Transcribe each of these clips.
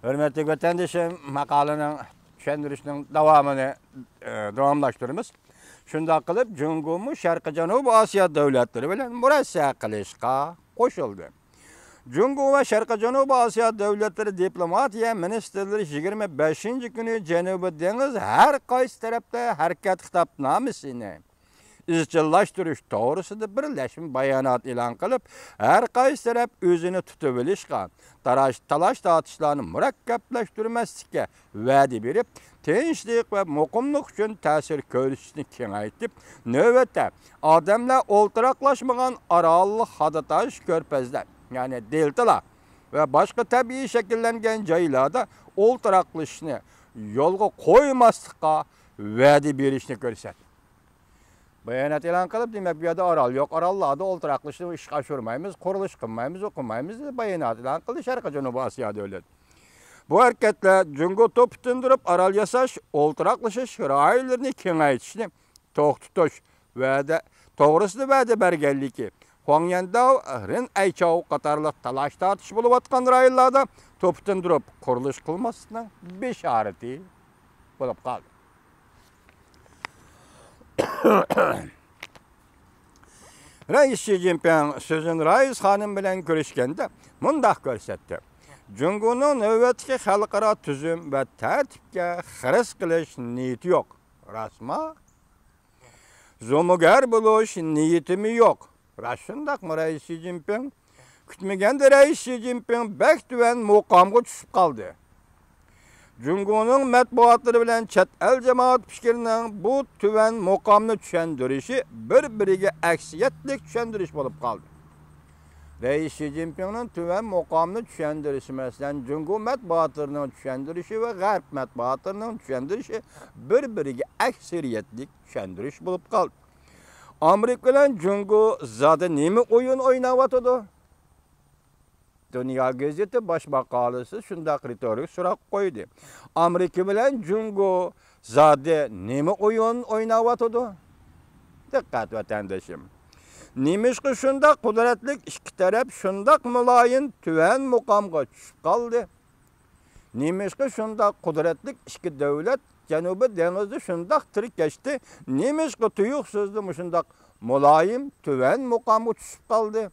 Hürmetli vatandaşım, maqalaning tushuntirishning davomini davomlashtiramiz. Shunday qilib, Jungomu Sharqiy Janubiy Osiyo davlatlari bilan murossaa qilishga qo'shildi. Jungo va Sharqiy Janubiy Osiyo davlatlari diplomatiya ministrlari 25-kuni Janubiy dengiz har qaysi tarafda harakat xitobnomasini izchillashtirish to'g'risida birlashma bayonot e'lon qilib, har qaysi taraf o'zini tutib olishga, talash tortishlarni murakkablashtirmaslikka va'da berib, tinchlik va muqimlik uchun ta'sir ko'rsatishni kengaytirib, navbatda odamlar o'ltiraqlashmagan orolli Hadatash ko'rpazlar, ya'ni deltalar va boshqa tabiiy shakllangan joylarda o'ltiraqlashni yo'lga qo'ymaslikka va'da berishni ko'rsatdi. Bayonot e'lon qilib, demak, bu yerda orol yo'q, orollarda o'ltiraqlashni ishga oshirmaymiz, qurilish qilmaymiz, o'qimaymiz deb bayonot e'lon qildi Sharqiy Janubiy Osiyo davlat. Bu harakatlar Jungo to'pindirib, orol yasash, o'ltiraqlashish rayollarini kengaytirishni to'xtatish va'da to'g'risida va'da berganligi, Huangyandao, Rin Aychao qatorliq talash tortish bo'lib o'tgan rayonlarda to'pindirib, qurilish qilmaslikning beshorati bo'lib qoldi. Rais Xi Jinping sözün Rais Hanım bilan ko'rishganda mundaq ko'rsatdi. Jungoning navbatdagi xalqaro tuzum va tartibga xiris qilish niyati yo'q. Rasma zo'mugar bo'lish niyatimi yo'q. Shundaqmi Rais Xi Jinping? Kutmaganda Rais Xi Jinping bak tuvan muqomga tushib qoldi. Jungoning matbuotlari bilan chet el jamoat fikrining bu tuvan muqomni tushundirishi bir-biriga aksiyatlik tushundirish bo'lib qoldi. Rais Xi Jinpingning tuvan muqomni tushundirishi masalan Jungo matbuotlarining tushundirishi va G'arb matbuotlarining tushundirishi bir-biriga aksiyatlik tushundirish bo'lib qoldi. Amerika bilan Jungo zada nima o'yin o'ynayotdi? Dünya gazeti baş maqolasi shunday ritorik so'roq qo'ydi. Amerika bilan Jungo zada nima o'yin o'ynayotdi? Diqqat vatandoshim. Nimishqi shunday qudratli ikki taraf shunday muloyim tuvan muqomga tushib qoldi. Nimishqi shunday qudratli ikki davlat Janubiy dengizda shunday tirkashdi. Nimishqi tuyuqsizdi shunday muloyim tuvan muqomga tushib qoldi.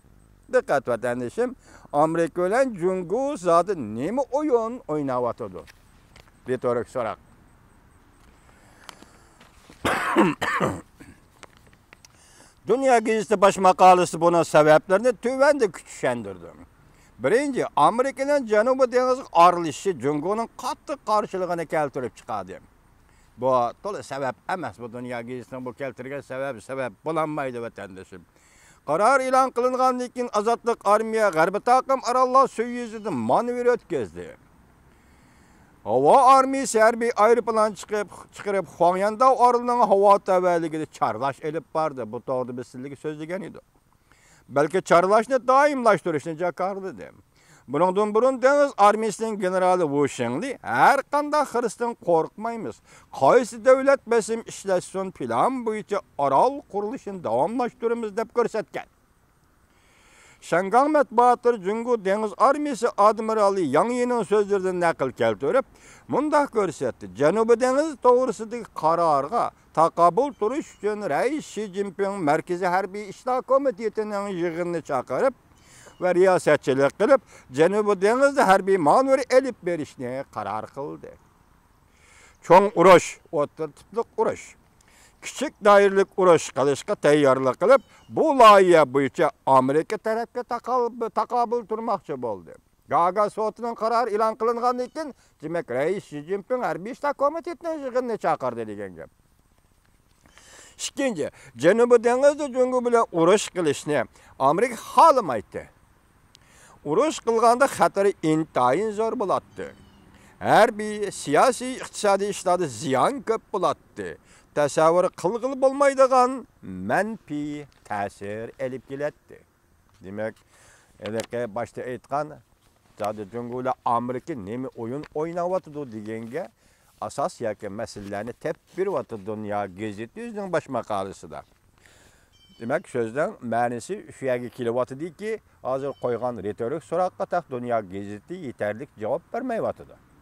Diqqat vatandoshim, Amerika bilan Jungo zodi nima o'yin o'ynayotdi? Ritorik so'roq. Dünya gazeti baş maqolasi buni sabablarini tuvanda tushuntirdi. Birinchi, Amerikaning Janubiy dengiz orilishi Jungoning qattiq qarshiligini keltirib chiqadi. Bu to'la sabab emas, bu Dünya gazetining bu keltirgan sabab bo'lmaydi vatandoshim. Qarar e'lon qilingandan keyin Azodlik armiya G'arbiy taqim orollar suv manevr o'tkazdi. Havo armiyasi harbiy aeroplan chiqarib Huangyandao orolining havo tavalligida charlash elib bordi. Bu to'g'ri bisiligi so'zlagan edi. Balki charlashni doimlashtirishni jakardi. Bundan burun dengiz armiyasining generali Wu Shengli har qanday xiristdan qo'rqmaymiz. Qaysi davlat besim ishlashsin plan bo'yicha orol qurilishini davomlashtiramiz deb ko'rsatgan. Shangang matbuotlari Jungo dengiz armiyasi admirali Yang Yining so'zlaridan naql keltirib, mundaq ko'rsatdi. Janubiy dengiz to'g'risidagi qarorga taqabul turish uchun Rais Xi Jinping Markaziy harbiy ishlar komitetining yig'inini chaqirib va riyosatchilik qilib, Janubiy dengizda harbiy manevr elib berishni qaror qildi. Cho'ng urush, o'rta tiplik urush, kichik doiralik urush qilishga tayyorlik qilib, bu loyiha bo'yicha Amerika tarafga taqabul turmoqchi bo'ldi. Gaga sotining qarori e'lon qilingandan keyin, demak, Rais Xi Jinping harbiy ishlar komitetining yig'inini chaqirdi degan gap. Ikkinchi, Janubiy dengizda Jungo bilan urush qilishni Amerika xohlamaydi. Urush qilganda xatari intayin zo'r bo'ladi. Harbiy, siyosiy, iqtisodiy ishlarda ziyon ko'p bo'ladi. Tasavvur qilg'il bo'lmaydigan manfiy ta'sir elib keladi. Demak, boshda aytgan, zodi Jungo bilan Amerika nima o'yin o'ynayotdi deganga asos yoki masalalarni tep beryapti Dünya gazeti o'zining baş maqolasida. Demak, so'zdan ma'nosi shu yerga kelyaptiki, hozir qo'ygan retorik so'roqqa Dunyo gazeti yetarli javob bermayapti.